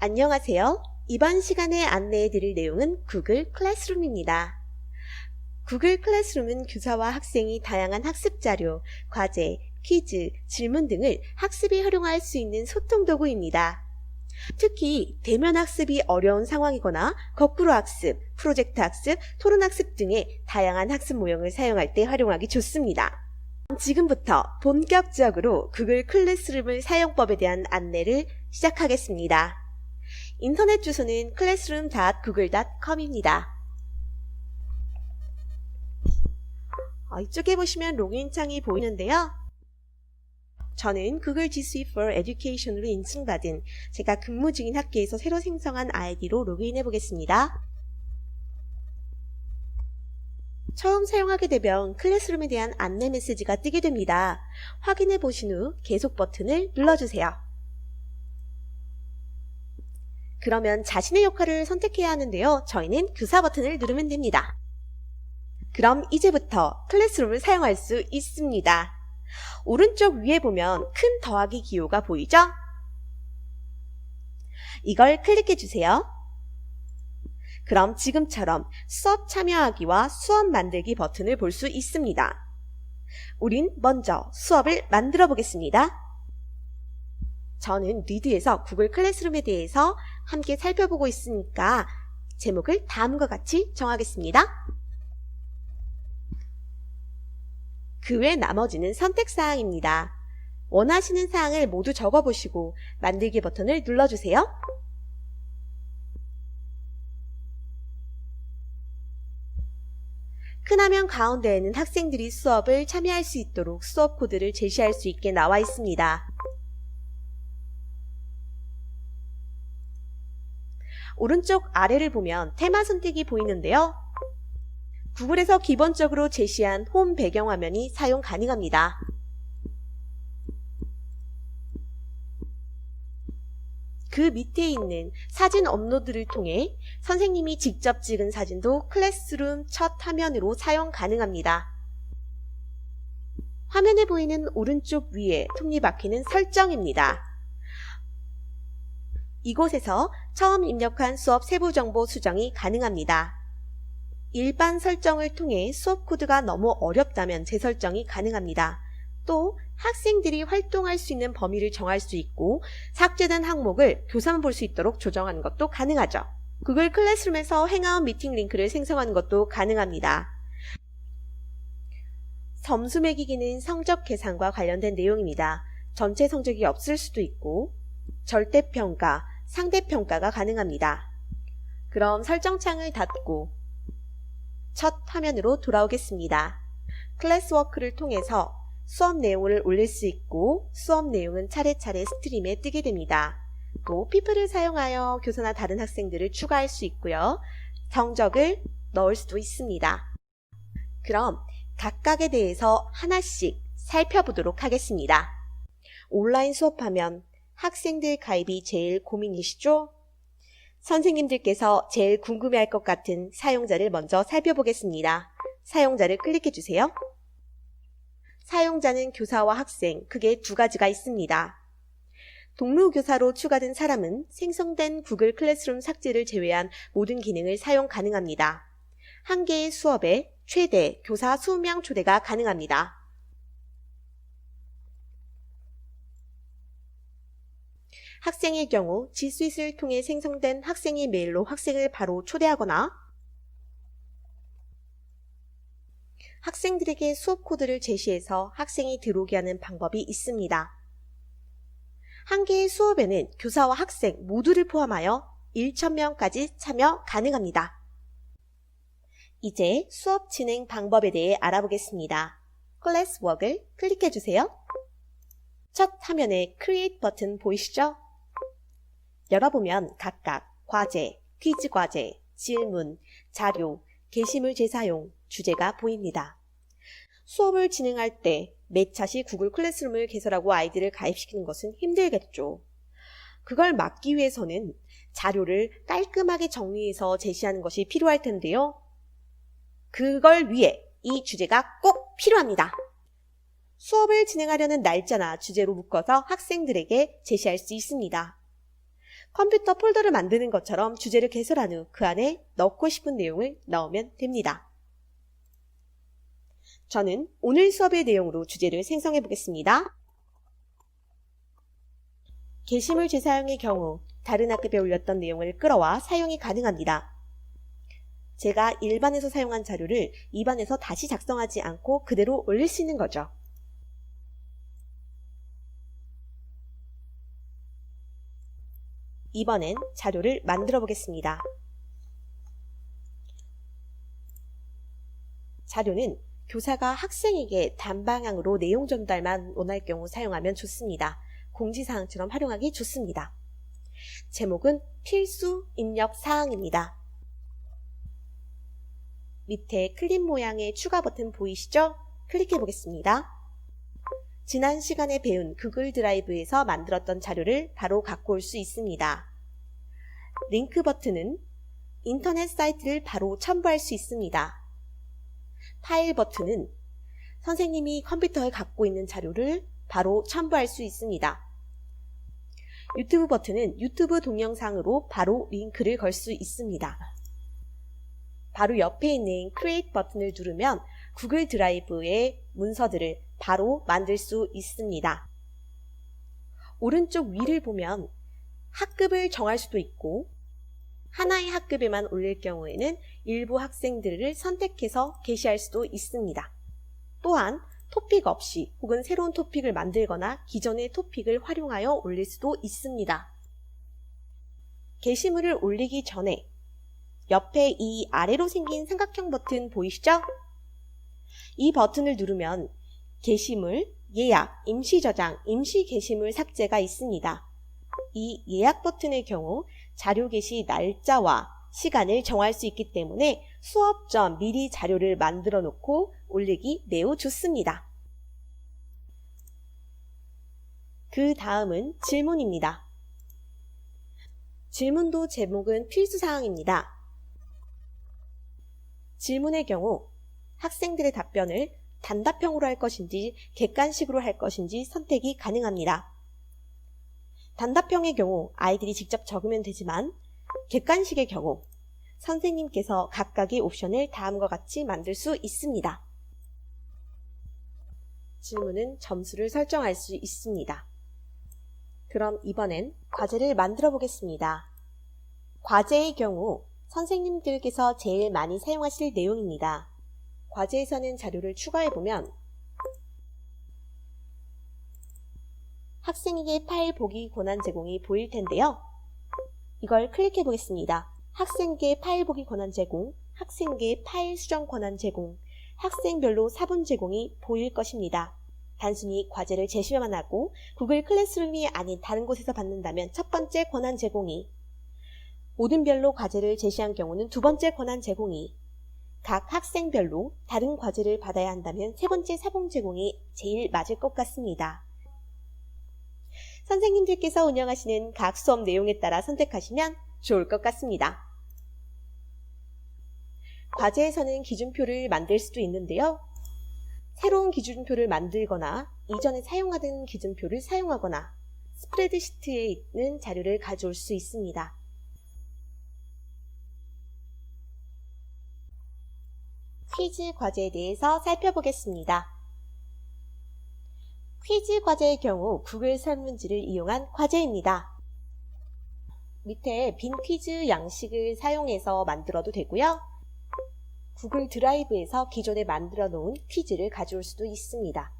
안녕하세요. 이번 시간에 안내해 드릴 내용은 구글 클래스룸입니다. 구글 클래스룸은 교사와 학생이 다양한 학습 자료, 과제, 퀴즈, 질문 등을 학습에 활용할 수 있는 소통 도구입니다. 특히 대면 학습이 어려운 상황이거나 거꾸로 학습, 프로젝트 학습, 토론 학습 등의 다양한 학습 모형을 사용할 때 활용하기 좋습니다. 지금부터 본격적으로 구글 클래스룸의 사용법에 대한 안내를 시작하겠습니다. 인터넷 주소는 classroom.google.com입니다. 이쪽에 보시면 로그인 창이 보이는데요. 저는 구글 G Suite for Education으로 인증받은 제가 근무 중인 학교에서 새로 생성한 아이디로 로그인해 보겠습니다. 처음 사용하게 되면 클래스룸에 대한 안내 메시지가 뜨게 됩니다. 확인해 보신 후 계속 버튼을 눌러주세요. 그러면 자신의 역할을 선택해야 하는데요. 저희는 교사 버튼을 누르면 됩니다. 그럼 이제부터 클래스룸을 사용할 수 있습니다. 오른쪽 위에 보면 큰 더하기 기호가 보이죠? 이걸 클릭해 주세요. 그럼 지금처럼 수업 참여하기와 수업 만들기 버튼을 볼 수 있습니다. 우린 먼저 수업을 만들어 보겠습니다. 저는 리드에서 구글 클래스룸에 대해서 함께 살펴보고 있으니까 제목을 다음과 같이 정하겠습니다. 그 외 나머지는 선택사항입니다. 원하시는 사항을 모두 적어보시고 만들기 버튼을 눌러주세요. 큰 화면 가운데에는 학생들이 수업을 참여할 수 있도록 수업 코드를 제시할 수 있게 나와 있습니다. 오른쪽 아래를 보면 테마 선택이 보이는데요. 구글에서 기본적으로 제시한 홈 배경화면이 사용 가능합니다. 그 밑에 있는 사진 업로드를 통해 선생님이 직접 찍은 사진도 클래스룸 첫 화면으로 사용 가능합니다. 화면에 보이는 오른쪽 위에 톱니바퀴는 설정입니다. 이곳에서 처음 입력한 수업 세부 정보 수정이 가능합니다. 일반 설정을 통해 수업 코드가 너무 어렵다면 재설정이 가능합니다. 또 학생들이 활동할 수 있는 범위를 정할 수 있고 삭제된 항목을 교사만 볼 수 있도록 조정하는 것도 가능하죠. 구글 클래스룸에서 행아웃 미팅 링크를 생성하는 것도 가능합니다. 점수 매기기는 성적 계산과 관련된 내용입니다. 전체 성적이 없을 수도 있고 절대평가, 상대평가가 가능합니다. 그럼 설정창을 닫고 첫 화면으로 돌아오겠습니다. 클래스워크를 통해서 수업 내용을 올릴 수 있고 수업 내용은 차례차례 스트림에 뜨게 됩니다. 또 피플을 사용하여 교사나 다른 학생들을 추가할 수 있고요. 성적을 넣을 수도 있습니다. 그럼 각각에 대해서 하나씩 살펴보도록 하겠습니다. 온라인 수업하면 학생들 가입이 제일 고민이시죠? 선생님들께서 제일 궁금해할 것 같은 사용자를 먼저 살펴보겠습니다. 사용자를 클릭해 주세요. 사용자는 교사와 학생, 크게 두 가지가 있습니다. 동료교사로 추가된 사람은 생성된 구글 클래스룸 삭제를 제외한 모든 기능을 사용 가능합니다. 한 개의 수업에 최대 교사 20명 초대가 가능합니다. 학생의 경우 G Suite를 통해 생성된 학생의 메일로 학생을 바로 초대하거나 학생들에게 수업 코드를 제시해서 학생이 들어오게 하는 방법이 있습니다. 한 개의 수업에는 교사와 학생 모두를 포함하여 1,000명까지 참여 가능합니다. 이제 수업 진행 방법에 대해 알아보겠습니다. 클래스워크를 클릭해 주세요. 첫 화면에 Create 버튼 보이시죠? 열어보면 각각 과제, 퀴즈 과제, 질문, 자료, 게시물 재사용, 주제가 보입니다. 수업을 진행할 때 매차시 구글 클래스룸을 개설하고 아이들을 가입시키는 것은 힘들겠죠. 그걸 막기 위해서는 자료를 깔끔하게 정리해서 제시하는 것이 필요할 텐데요. 그걸 위해 이 주제가 꼭 필요합니다. 수업을 진행하려는 날짜나 주제로 묶어서 학생들에게 제시할 수 있습니다. 컴퓨터 폴더를 만드는 것처럼 주제를 개설한 후 그 안에 넣고 싶은 내용을 넣으면 됩니다. 저는 오늘 수업의 내용으로 주제를 생성해 보겠습니다. 게시물 재사용의 경우 다른 학급에 올렸던 내용을 끌어와 사용이 가능합니다. 제가 1반에서 사용한 자료를 2반에서 다시 작성하지 않고 그대로 올릴 수 있는 거죠. 이번엔 자료를 만들어 보겠습니다. 자료는 교사가 학생에게 단방향으로 내용 전달만 원할 경우 사용하면 좋습니다. 공지사항처럼 활용하기 좋습니다. 제목은 필수 입력 사항입니다. 밑에 클립 모양의 추가 버튼 보이시죠? 클릭해 보겠습니다. 지난 시간에 배운 구글 드라이브에서 만들었던 자료를 바로 갖고 올 수 있습니다. 링크 버튼은 인터넷 사이트를 바로 첨부할 수 있습니다. 파일 버튼은 선생님이 컴퓨터에 갖고 있는 자료를 바로 첨부할 수 있습니다. 유튜브 버튼은 유튜브 동영상으로 바로 링크를 걸 수 있습니다. 바로 옆에 있는 Create 버튼을 누르면 구글 드라이브의 문서들을 바로 만들 수 있습니다. 오른쪽 위를 보면 학급을 정할 수도 있고 하나의 학급에만 올릴 경우에는 일부 학생들을 선택해서 게시할 수도 있습니다. 또한 토픽 없이 혹은 새로운 토픽을 만들거나 기존의 토픽을 활용하여 올릴 수도 있습니다. 게시물을 올리기 전에 옆에 이 아래로 생긴 삼각형 버튼 보이시죠? 이 버튼을 누르면 게시물, 예약, 임시 저장, 임시 게시물 삭제가 있습니다. 이 예약 버튼의 경우 자료 게시 날짜와 시간을 정할 수 있기 때문에 수업 전 미리 자료를 만들어 놓고 올리기 매우 좋습니다. 그 다음은 질문입니다. 질문도 제목은 필수사항입니다. 질문의 경우 학생들의 답변을 단답형으로 할 것인지 객관식으로 할 것인지 선택이 가능합니다. 단답형의 경우 아이들이 직접 적으면 되지만 객관식의 경우 선생님께서 각각의 옵션을 다음과 같이 만들 수 있습니다. 질문은 점수를 설정할 수 있습니다. 그럼 이번엔 과제를 만들어 보겠습니다. 과제의 경우 선생님들께서 제일 많이 사용하실 내용입니다. 과제에서는 자료를 추가해보면 학생에게 파일 보기 권한 제공이 보일 텐데요. 이걸 클릭해 보겠습니다. 학생에게 파일 보기 권한 제공, 학생에게 파일 수정 권한 제공, 학생별로 사본 제공이 보일 것입니다. 단순히 과제를 제시만 하고 구글 클래스룸이 아닌 다른 곳에서 받는다면 첫 번째 권한 제공이, 모든 별로 과제를 제시한 경우는 두 번째 권한 제공이, 각 학생별로 다른 과제를 받아야 한다면 세 번째 사본 제공이 제일 맞을 것 같습니다. 선생님들께서 운영하시는 각 수업 내용에 따라 선택하시면 좋을 것 같습니다. 과제에서는 기준표를 만들 수도 있는데요. 새로운 기준표를 만들거나 이전에 사용하던 기준표를 사용하거나 스프레드시트에 있는 자료를 가져올 수 있습니다. 퀴즈 과제에 대해서 살펴보겠습니다. 퀴즈 과제의 경우 구글 설문지를 이용한 과제입니다. 밑에 빈 퀴즈 양식을 사용해서 만들어도 되고요. 구글 드라이브에서 기존에 만들어 놓은 퀴즈를 가져올 수도 있습니다.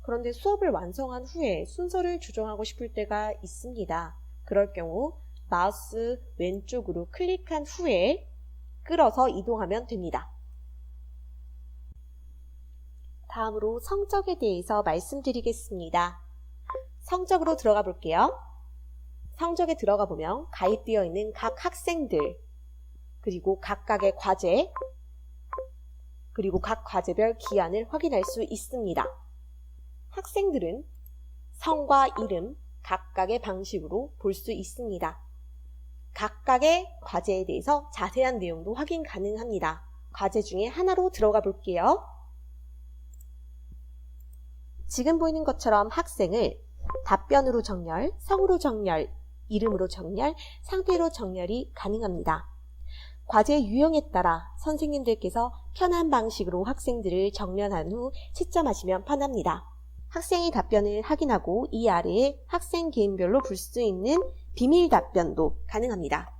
그런데 수업을 완성한 후에 순서를 조정하고 싶을 때가 있습니다. 그럴 경우 마우스 왼쪽으로 클릭한 후에 끌어서 이동하면 됩니다. 다음으로 성적에 대해서 말씀드리겠습니다. 성적으로 들어가 볼게요. 성적에 들어가 보면 가입되어 있는 각 학생들, 그리고 각각의 과제, 그리고 각 과제별 기한을 확인할 수 있습니다. 학생들은 성과 이름, 각각의 방식으로 볼 수 있습니다. 각각의 과제에 대해서 자세한 내용도 확인 가능합니다. 과제 중에 하나로 들어가 볼게요. 지금 보이는 것처럼 학생을 답변으로 정렬, 성으로 정렬, 이름으로 정렬, 상태로 정렬이 가능합니다. 과제 유형에 따라 선생님들께서 편한 방식으로 학생들을 정렬한 후 채점하시면 편합니다. 학생의 답변을 확인하고 이 아래에 학생 개인별로 볼 수 있는 비밀 답변도 가능합니다.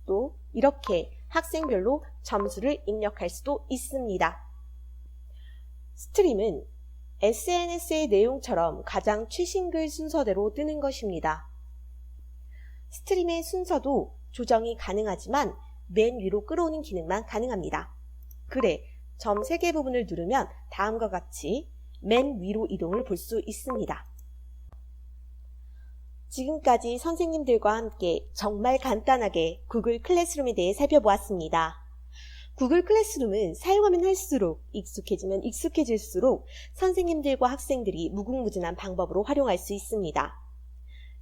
또 이렇게 학생별로 점수를 입력할 수도 있습니다. 스트림은 SNS의 내용처럼 가장 최신 글 순서대로 뜨는 것입니다. 스트림의 순서도 조정이 가능하지만 맨 위로 끌어오는 기능만 가능합니다. 글의 점 3개 부분을 누르면 다음과 같이 맨 위로 이동을 볼 수 있습니다. 지금까지 선생님들과 함께 정말 간단하게 구글 클래스룸에 대해 살펴보았습니다. 구글 클래스룸은 사용하면 할수록 익숙해지면 익숙해질수록 선생님들과 학생들이 무궁무진한 방법으로 활용할 수 있습니다.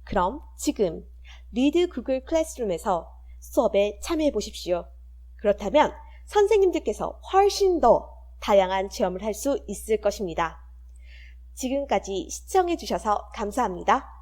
그럼 지금 리드 구글 클래스룸에서 수업에 참여해 보십시오. 그렇다면 선생님들께서 훨씬 더 다양한 체험을 할 수 있을 것입니다. 지금까지 시청해 주셔서 감사합니다.